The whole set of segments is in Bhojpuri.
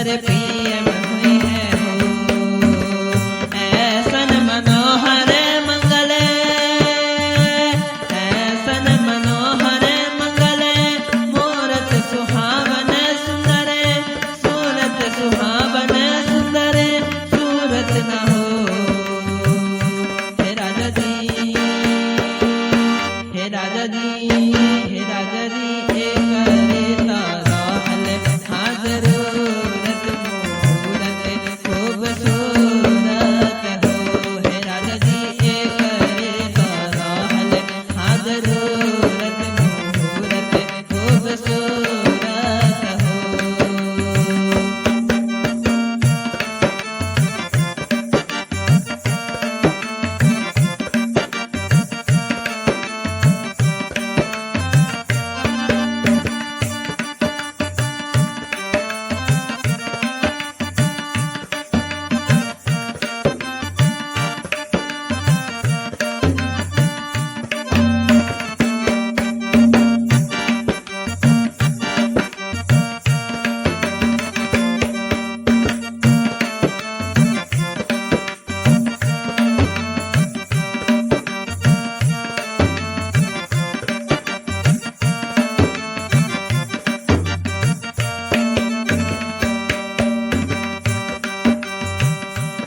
पर पीएम हुई है हो। ऐसन मनोहर मंगल, ऐसन मनोहर मंगल, मूरत सुहावन सुंदर, सूरत सुहावन सुंदर, सूरत न हो। हे राजा जी, हे राजा जी, हे राजा जी, एक तारा हल हाजर मूरत खूबसूरत हो। हे राजा जी, एक तारा हल हाजर मूरत खूबसूरत हो।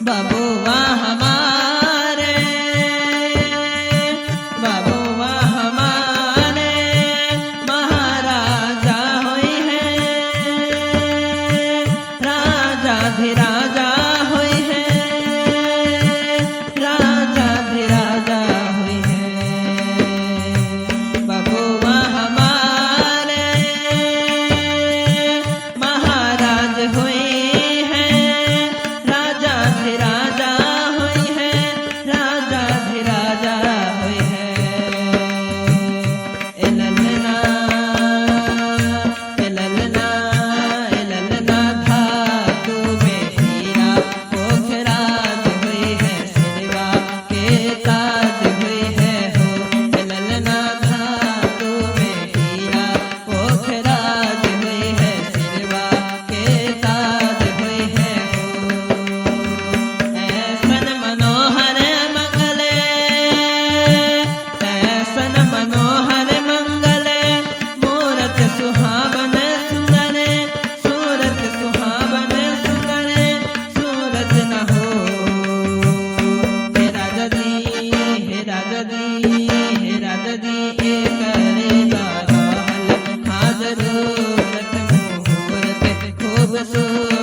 बबुआ हमारे, बबुआ हमारे महाराजा होई है, राजा धिराजा होई है, राजा धिराजा होई है। बबुआ हमारे महाराज होई है, राजा धिराजा होई है, राजा धिराजा होई है। ए ललना, ए ललना, ए ललना, धातु में हीरा पोखराज होई है, सिरवा के ताज होई है हो। ए ललना, धातु में हीरा पोखराज होई है, सिरवा के ताज होई है हो। ऐसन मनोहर मंगल, ऐसन मनोहर मंगल, मूरत सुहावन सुंदर, सूरत सुहावन सुंदर, सूरत न हो। हे राजा जी, हे राजा जी, हे राजा जी, एक तारा हल हाजर मूरत खूबसूरत